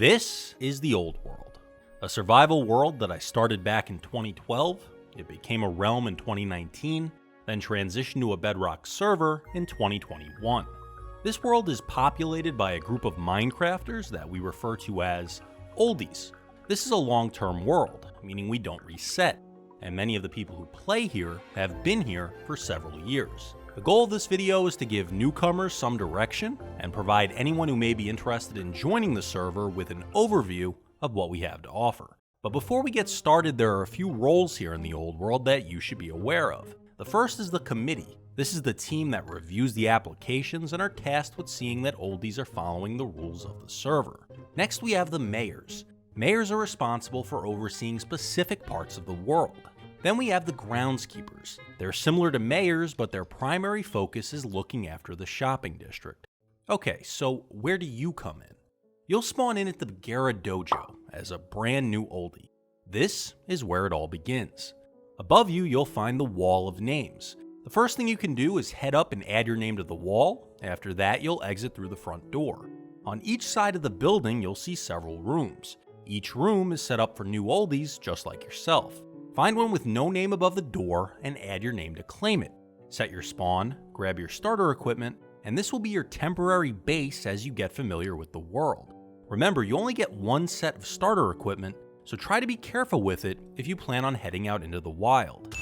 This is the Old World, a survival world that I started back in 2012, it became a realm in 2019, then transitioned to a Bedrock server in 2021. This world is populated by a group of Minecrafters that we refer to as Oldies. This is a long-term world, meaning we don't reset, and many of the people who play here have been here for several years. The goal of this video is to give newcomers some direction and provide anyone who may be interested in joining the server with an overview of what we have to offer. But before we get started, there are a few roles here in the Old World that you should be aware of. The first is the committee. This is the team that reviews the applications and are tasked with seeing that Oldies are following the rules of the server. Next, we have the mayors. Mayors are responsible for overseeing specific parts of the world. Then we have the groundskeepers. They're similar to mayors, but their primary focus is looking after the shopping district. Okay, so where do you come in? You'll spawn in at the Bagheera Dojo as a brand new oldie. This is where it all begins. Above you, you'll find the wall of names. The first thing you can do is head up and add your name to the wall. After that, you'll exit through the front door. On each side of the building, you'll see several rooms. Each room is set up for new oldies just like yourself. Find one with no name above the door and add your name to claim it. Set your spawn, grab your starter equipment, and this will be your temporary base as you get familiar with the world. Remember, you only get one set of starter equipment, so try to be careful with it if you plan on heading out into the wild.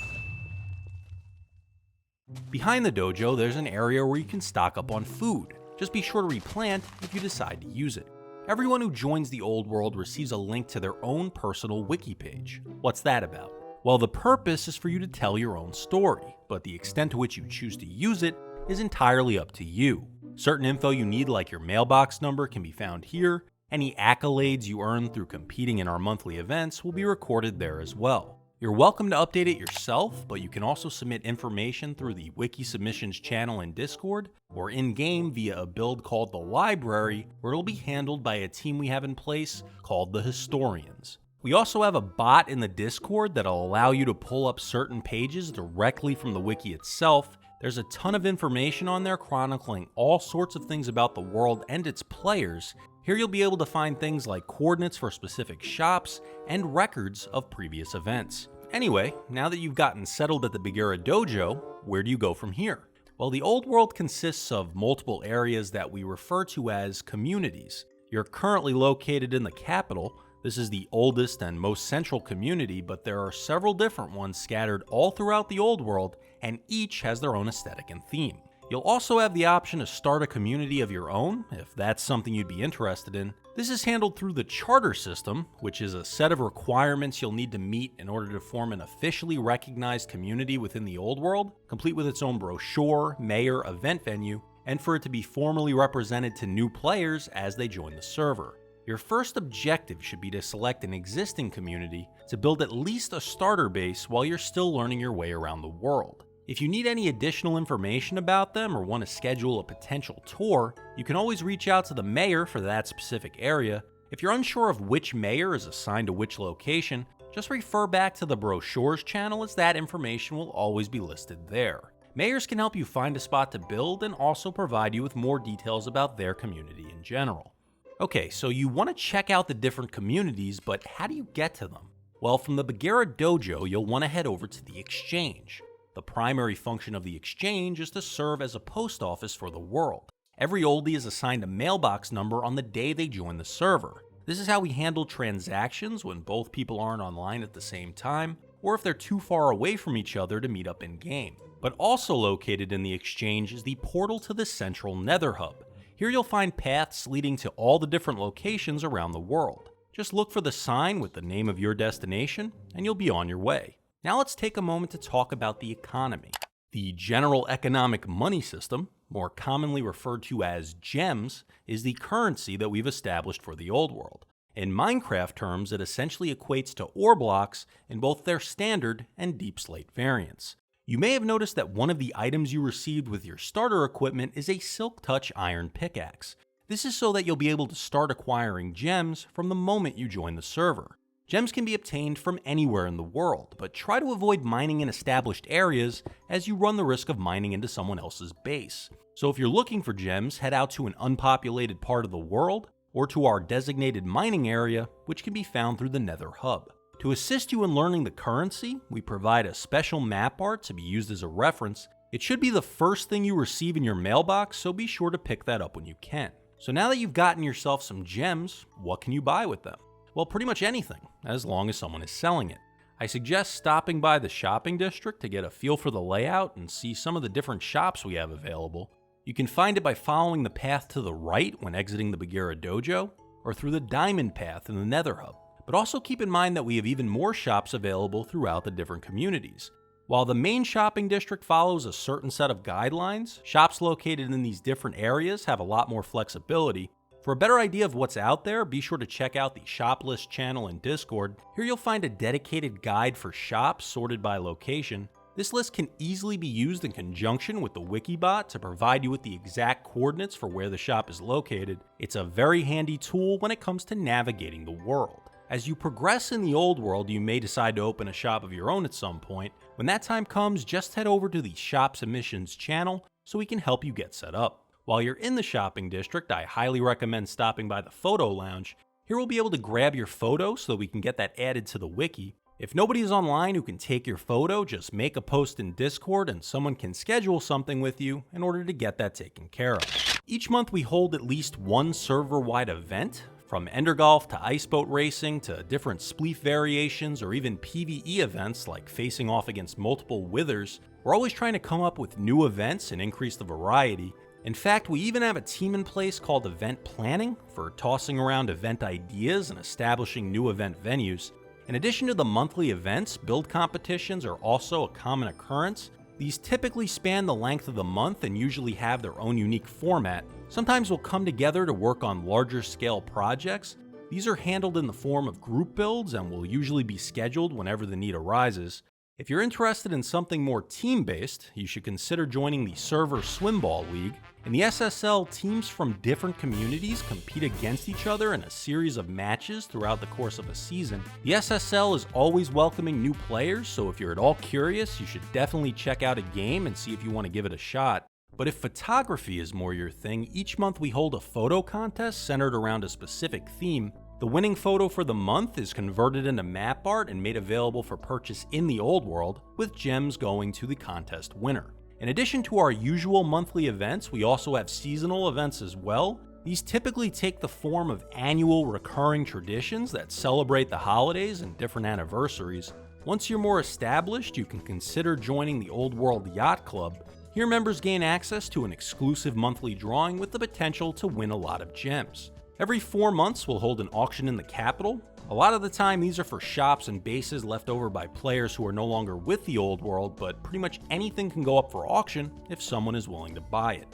Behind the dojo, there's an area where you can stock up on food. Just be sure to replant if you decide to use it. Everyone who joins the Old World receives a link to their own personal wiki page. What's that about? Well, the purpose is for you to tell your own story, but the extent to which you choose to use it is entirely up to you. Certain info you need, like your mailbox number, can be found here. Any accolades you earn through competing in our monthly events will be recorded there as well. You're welcome to update it yourself, but you can also submit information through the Wiki Submissions channel in Discord, or in-game via a build called the Library, where it'll be handled by a team we have in place called the Historians. We also have a bot in the Discord that'll allow you to pull up certain pages directly from the wiki itself. There's a ton of information on there chronicling all sorts of things about the world and its players. Here you'll be able to find things like coordinates for specific shops and records of previous events. Anyway, now that you've gotten settled at the Bagheera Dojo, where do you go from here? Well, the Old World consists of multiple areas that we refer to as communities. You're currently located in the capital. This is the oldest and most central community, but there are several different ones scattered all throughout the Old World, and each has their own aesthetic and theme. You'll also have the option to start a community of your own, if that's something you'd be interested in. This is handled through the charter system, which is a set of requirements you'll need to meet in order to form an officially recognized community within the Old World, complete with its own brochure, mayor, event venue, and for it to be formally represented to new players as they join the server. Your first objective should be to select an existing community to build at least a starter base while you're still learning your way around the world. If you need any additional information about them or want to schedule a potential tour, you can always reach out to the mayor for that specific area. If you're unsure of which mayor is assigned to which location, just refer back to the brochures channel, as that information will always be listed there. Mayors can help you find a spot to build and also provide you with more details about their community in general. Okay, so you want to check out the different communities, but how do you get to them? Well, from the Bagheera Dojo, you'll want to head over to the Exchange. The primary function of the Exchange is to serve as a post office for the world. Every oldie is assigned a mailbox number on the day they join the server. This is how we handle transactions when both people aren't online at the same time, or if they're too far away from each other to meet up in-game. But also located in the Exchange is the portal to the central Nether Hub. Here you'll find paths leading to all the different locations around the world. Just look for the sign with the name of your destination, and you'll be on your way. Now let's take a moment to talk about the economy. The general economic money system, more commonly referred to as gems, is the currency that we've established for the Old World. In Minecraft terms, it essentially equates to ore blocks in both their standard and deep slate variants. You may have noticed that one of the items you received with your starter equipment is a Silk Touch iron pickaxe. This is so that you'll be able to start acquiring gems from the moment you join the server. Gems can be obtained from anywhere in the world, but try to avoid mining in established areas as you run the risk of mining into someone else's base. So if you're looking for gems, head out to an unpopulated part of the world, or to our designated mining area, which can be found through the Nether Hub. To assist you in learning the currency, we provide a special map art to be used as a reference. It should be the first thing you receive in your mailbox, so be sure to pick that up when you can. So now that you've gotten yourself some gems, what can you buy with them? Well, pretty much anything, as long as someone is selling it. I suggest stopping by the shopping district to get a feel for the layout and see some of the different shops we have available. You can find it by following the path to the right when exiting the Bagheera Dojo, or through the diamond path in the Nether Hub. But also keep in mind that we have even more shops available throughout the different communities. While the main shopping district follows a certain set of guidelines, shops located in these different areas have a lot more flexibility. For a better idea of what's out there, be sure to check out the shop list channel in Discord. Here you'll find a dedicated guide for shops sorted by location. This list can easily be used in conjunction with the Wikibot to provide you with the exact coordinates for where the shop is located. It's a very handy tool when it comes to navigating the world. As you progress in the old world, you may decide to open a shop of your own at some point. When that time comes, just head over to the Shop Submissions channel so we can help you get set up. While you're in the shopping district, I highly recommend stopping by the photo lounge. Here we'll be able to grab your photo so that we can get that added to the wiki. If nobody is online who can take your photo, just make a post in Discord and someone can schedule something with you in order to get that taken care of. Each month we hold at least one server-wide event. From Ender Golf to ice boat racing to different spleef variations or even PvE events like facing off against multiple withers, we're always trying to come up with new events and increase the variety. In fact, we even have a team in place called Event Planning for tossing around event ideas and establishing new event venues. In addition to the monthly events, build competitions are also a common occurrence. These typically span the length of the month and usually have their own unique format. Sometimes we'll come together to work on larger scale projects. These are handled in the form of group builds and will usually be scheduled whenever the need arises. If you're interested in something more team-based, you should consider joining the Server Swimball League. In the SSL, teams from different communities compete against each other in a series of matches throughout the course of a season. The SSL is always welcoming new players, so if you're at all curious, you should definitely check out a game and see if you want to give it a shot. But if photography is more your thing, each month we hold a photo contest centered around a specific theme. The winning photo for the month is converted into map art and made available for purchase in the old world, with gems going to the contest winner. In addition to our usual monthly events, we also have seasonal events as well. These typically take the form of annual recurring traditions that celebrate the holidays and different anniversaries. Once you're more established, you can consider joining the Old World Yacht Club. Here members gain access to an exclusive monthly drawing with the potential to win a lot of gems. Every 4 months, we'll hold an auction in the capital. A lot of the time, these are for shops and bases left over by players who are no longer with the old world, but pretty much anything can go up for auction if someone is willing to buy it.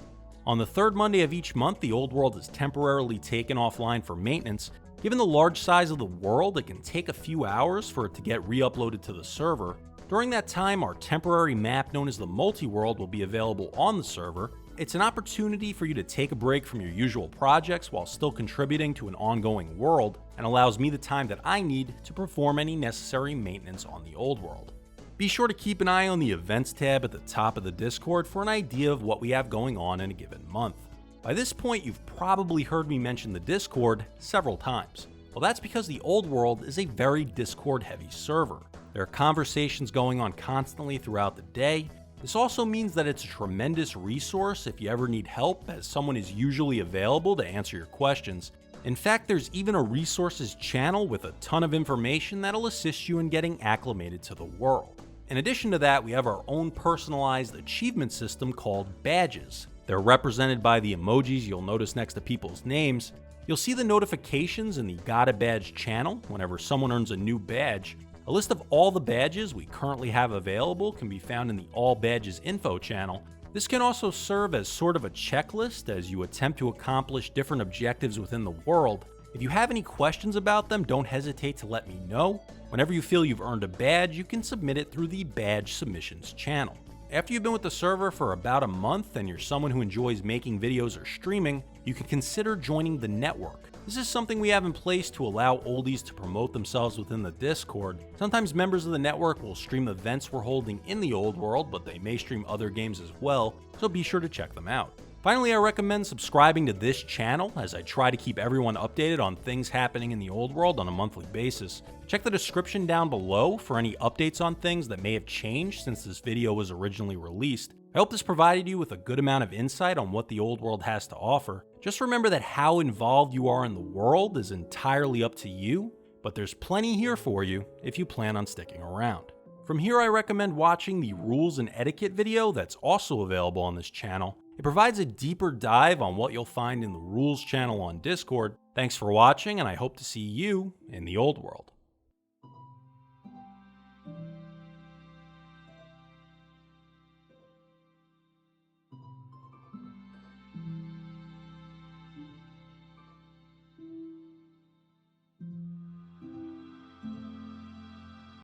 On the third Monday of each month, the old world is temporarily taken offline for maintenance. Given the large size of the world, it can take a few hours for it to get re-uploaded to the server. During that time, our temporary map known as the Multiworld will be available on the server. It's an opportunity for you to take a break from your usual projects while still contributing to an ongoing world, and allows me the time that I need to perform any necessary maintenance on the old world. Be sure to keep an eye on the events tab at the top of the Discord for an idea of what we have going on in a given month. By this point, you've probably heard me mention the Discord several times. Well, that's because the old world is a very Discord-heavy server. There are conversations going on constantly throughout the day. This also means that it's a tremendous resource if you ever need help, as someone is usually available to answer your questions. In fact, there's even a resources channel with a ton of information that'll assist you in getting acclimated to the world. In addition to that, we have our own personalized achievement system called badges. They're represented by the emojis you'll notice next to people's names. You'll see the notifications in the Got a Badge channel whenever someone earns a new badge. A list of all the badges we currently have available can be found in the All Badges info channel. This can also serve as sort of a checklist as you attempt to accomplish different objectives within the world. If you have any questions about them, don't hesitate to let me know. Whenever you feel you've earned a badge, you can submit it through the Badge Submissions channel. After you've been with the server for about a month and you're someone who enjoys making videos or streaming, you can consider joining the network. This is something we have in place to allow oldies to promote themselves within the Discord. Sometimes members of the network will stream events we're holding in the old world, but they may stream other games as well, so be sure to check them out. Finally, I recommend subscribing to this channel as I try to keep everyone updated on things happening in the old world on a monthly basis. Check the description down below for any updates on things that may have changed since this video was originally released. I hope this provided you with a good amount of insight on what the old world has to offer. Just remember that how involved you are in the world is entirely up to you, but there's plenty here for you if you plan on sticking around. From here, I recommend watching the rules and etiquette video that's also available on this channel. It provides a deeper dive on what you'll find in the rules channel on Discord. Thanks for watching, and I hope to see you in the old world.